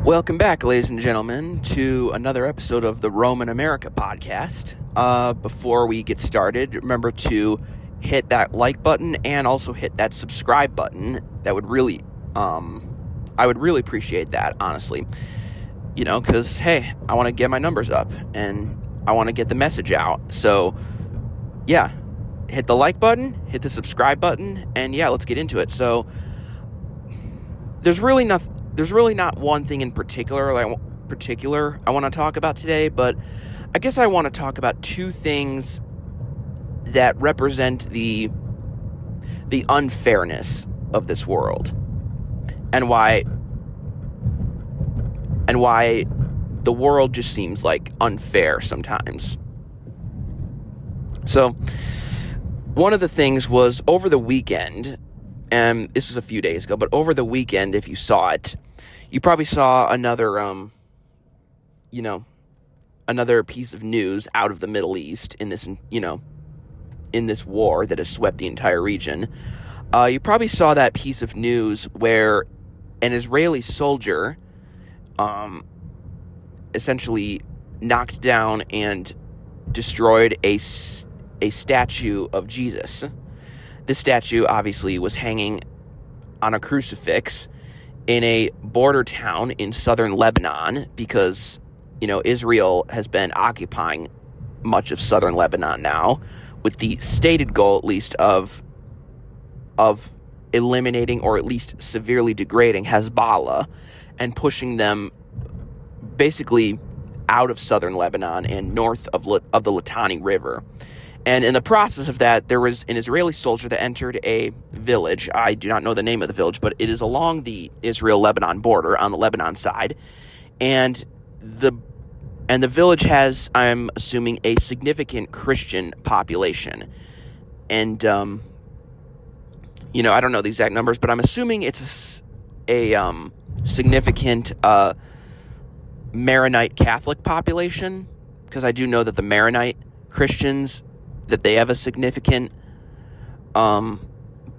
Welcome back, ladies and gentlemen, to another episode of the Roman America podcast. Before we get started, remember to hit that like button and also hit that subscribe button. That would really, I would really appreciate that, honestly. Because, hey, I want to get my numbers up and I want to get the message out. So, yeah, hit the like button, hit the subscribe button, and yeah, let's get into it. So, there's really not one thing in particular I want to talk about today, but I guess I want to talk about two things that represent the unfairness of this world and why the world just seems like unfair sometimes. So one of the things was over the weekend, and this was a few days ago, but over the weekend, if you saw it, you probably saw another piece of news out of the Middle East in this war that has swept the entire region. You probably saw that piece of news where an Israeli soldier essentially knocked down and destroyed a statue of Jesus. This statue obviously was hanging on a crucifix in a border town in southern Lebanon because, Israel has been occupying much of southern Lebanon now with the stated goal, at least, of eliminating or at least severely degrading Hezbollah and pushing them basically out of southern Lebanon and north of the Litani River. And in the process of that, there was an Israeli soldier that entered a village. I do not know the name of the village, but it is along the Israel-Lebanon border on the Lebanon side. And the village has, I'm assuming, a significant Christian population. And, I don't know the exact numbers, but I'm assuming it's a significant Maronite Catholic population, because I do know that the Maronite Christians, that they have a significant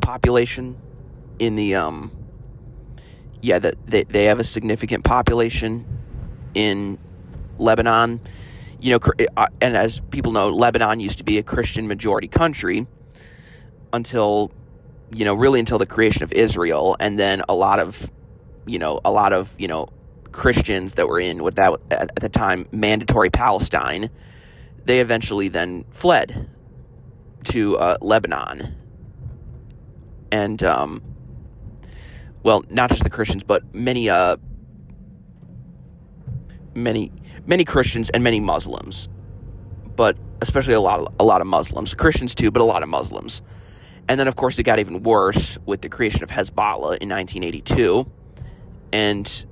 population in the that they have a significant population in Lebanon. And as people know, Lebanon used to be a Christian majority country until the creation of Israel, and then a lot of Christians that were in with that at the time mandatory Palestine, they eventually then fled to Lebanon. And, not just the Christians, but many Christians and many Muslims, but especially a lot of Muslims, Christians too, but a lot of Muslims. And then, of course, it got even worse with the creation of Hezbollah in 1982, and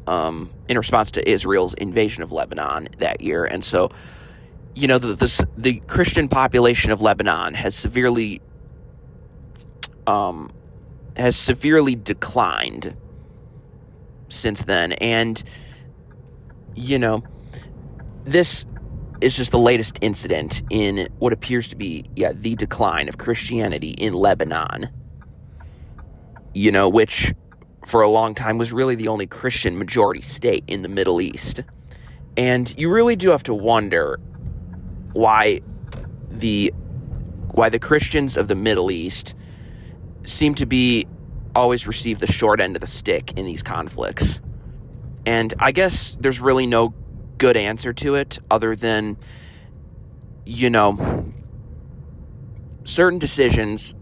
in response to Israel's invasion of Lebanon that year. And so, the Christian population of Lebanon has severely declined since then. And, this is just the latest incident in what appears to be, the decline of Christianity in Lebanon, which for a long time was really the only Christian majority state in the Middle East. And you really do have to wonder why the Christians of the Middle East seem to always receive the short end of the stick in these conflicts. And I guess there's really no good answer to it other than, certain decisions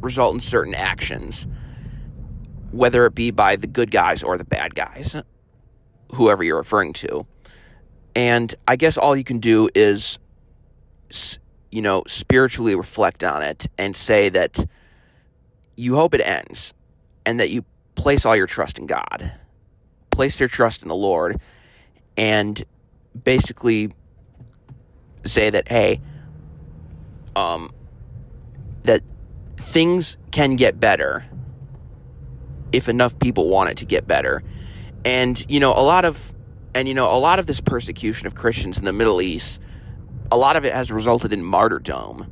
result in certain actions, whether it be by the good guys or the bad guys, whoever you're referring to. And I guess all you can do is, spiritually reflect on it and say that you hope it ends and that you place all your trust in God, place your trust in the Lord, and basically say that, hey, that things can get better if enough people want it to get better. And, a lot of this persecution of Christians in the Middle East, a lot of it has resulted in martyrdom.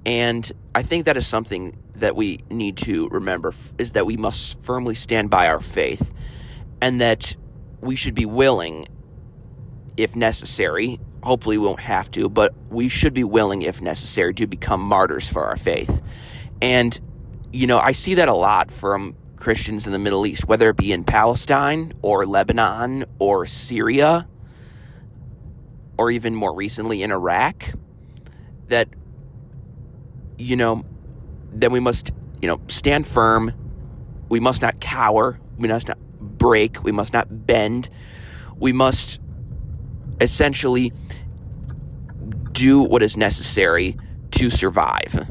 And I think that is something that we need to remember, is that we must firmly stand by our faith, and that we should be willing, if necessary, hopefully we won't have to, but we should be willing, if necessary, to become martyrs for our faith. And, I see that a lot from Christians in the Middle East, whether it be in Palestine or Lebanon or Syria, or even more recently in Iraq, that, then we must, stand firm. We must not cower. We must not break. We must not bend. We must essentially do what is necessary to survive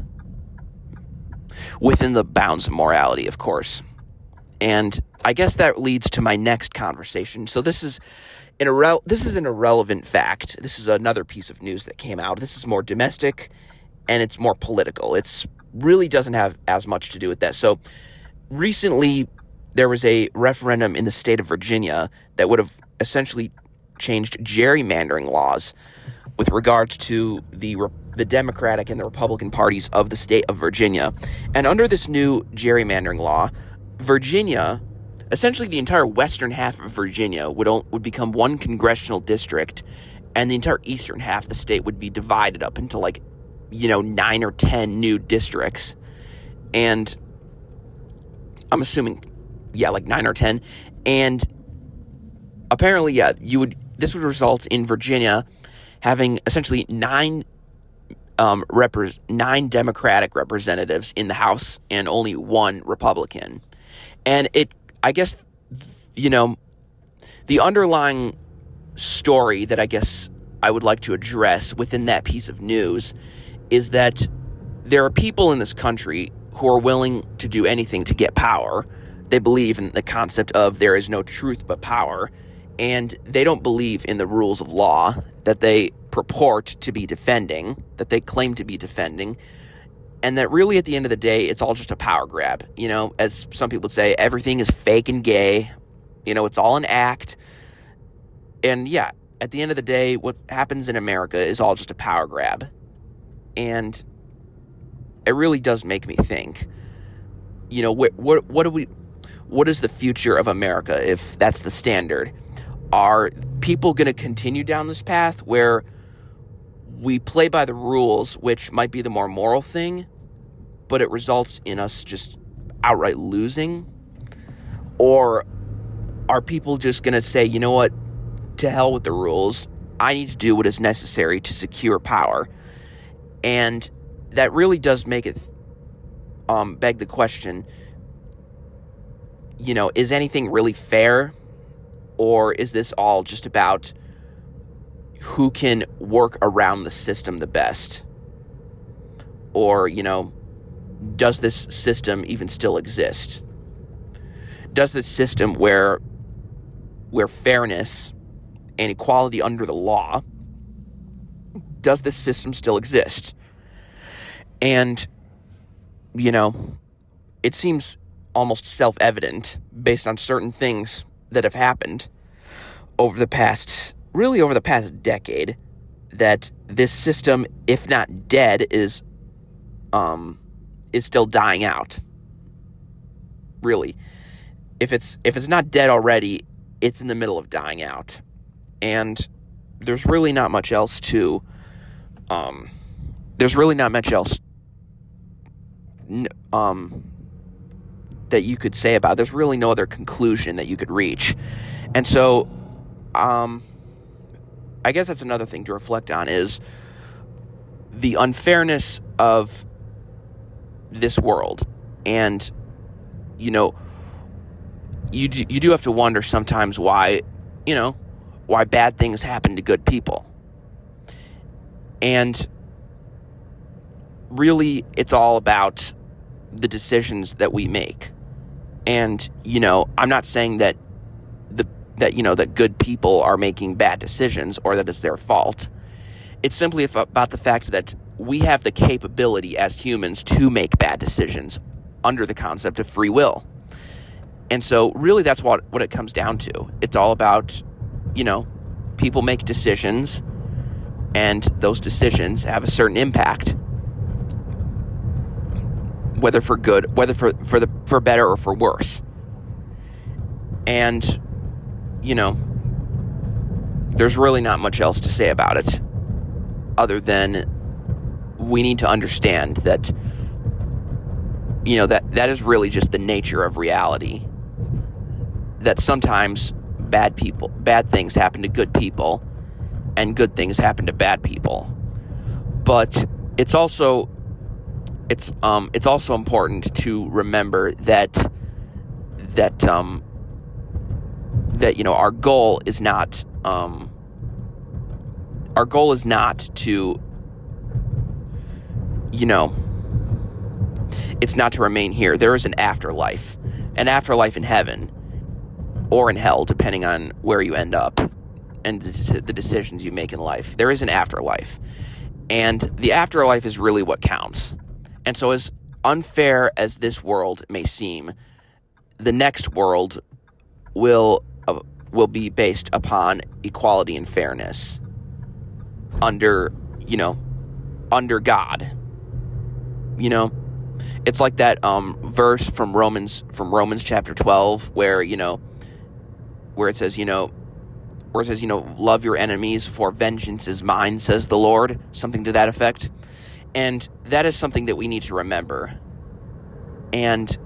within the bounds of morality, of course. And I guess that leads to my next conversation. So this is an irrelevant fact. This is another piece of news that came out. This is more domestic and it's more political. It's really doesn't have as much to do with that. So recently there was a referendum in the state of Virginia that would have essentially changed gerrymandering laws with regards to the Democratic and the Republican parties of the state of Virginia. And under this new gerrymandering law, Virginia, essentially the entire western half of Virginia would become one congressional district, and the entire eastern half of the state would be divided up into 9 or 10 new districts. And I'm assuming, 9 or 10. And apparently, this would result in Virginia having essentially nine Democratic representatives in the House and only one Republican. And I guess, the underlying story that I guess I would like to address within that piece of news is that there are people in this country who are willing to do anything to get power. They believe in the concept of there is no truth but power, and they don't believe in the rules of law that they purport to be defending, that they claim to be defending, and that really at the end of the day, it's all just a power grab. As some people say, everything is fake and gay. It's all an act. And at the end of the day, what happens in America is all just a power grab. And it really does make me think, what is the future of America if that's the standard? Are people going to continue down this path where we play by the rules, which might be the more moral thing, but it results in us just outright losing? Or are people just going to say, you know what, to hell with the rules, I need to do what is necessary to secure power? And that really does make it beg the question, is anything really fair? Or is this all just about who can work around the system the best? Or, does this system even still exist? Does this system where fairness and equality under the law, does this system still exist? And, it seems almost self-evident based on certain things that have happened over the past decade, that this system, if not dead, is still dying out. Really. If it's not dead already, it's in the middle of dying out. And there's really not much else that you could say about it. There's really no other conclusion that you could reach. And so, I guess that's another thing to reflect on, is the unfairness of this world. And, you do have to wonder sometimes why bad things happen to good people. And really, it's all about the decisions that we make. And, I'm not saying that that good people are making bad decisions or that it's their fault. It's simply about the fact that we have the capability as humans to make bad decisions under the concept of free will. And so really that's what it comes down to. It's all about, people make decisions, and those decisions have a certain impact, whether for good, whether for better or for worse. And there's really not much else to say about it other than we need to understand that, that is really just the nature of reality. That sometimes bad things happen to good people, and good things happen to bad people. But it's also important to remember that our goal is not to it's not to remain here. There is an afterlife in heaven or in hell, depending on where you end up and the decisions you make in life. There is an afterlife, and the afterlife is really what counts. And so, as unfair as this world may seem, the next world will be based upon equality and fairness under God. It's like that verse from Romans chapter 12 where it says, love your enemies, for vengeance is mine, says the Lord, something to that effect. And that is something that we need to remember. And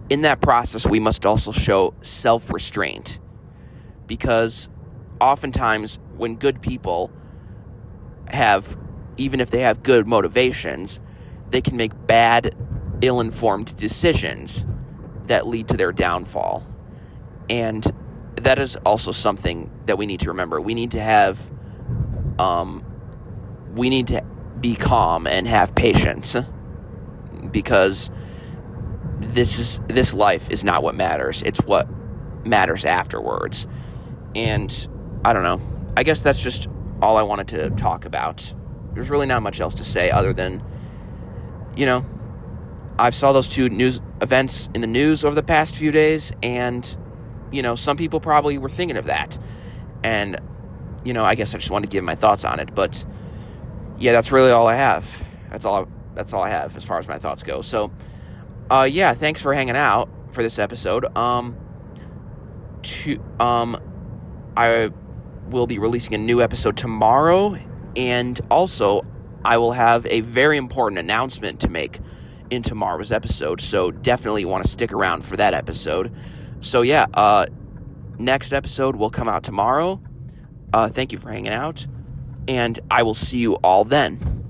in that process, we must also show self-restraint, because oftentimes when good people even if they have good motivations, they can make bad, ill-informed decisions that lead to their downfall. And that is also something that we need to remember. We need to be calm and have patience, because this life is not what matters. It's what matters afterwards. And I don't know. I guess that's just all I wanted to talk about. There's really not much else to say other than, I saw those two news events in the news over the past few days, and, some people probably were thinking of that. And, I guess I just wanted to give my thoughts on it. But, yeah, that's really all I have. That's all I have as far as my thoughts go. So, thanks for hanging out for this episode. I will be releasing a new episode tomorrow, and also I will have a very important announcement to make in tomorrow's episode, so definitely want to stick around for that episode. So next episode will come out tomorrow. Thank you for hanging out, and I will see you all then.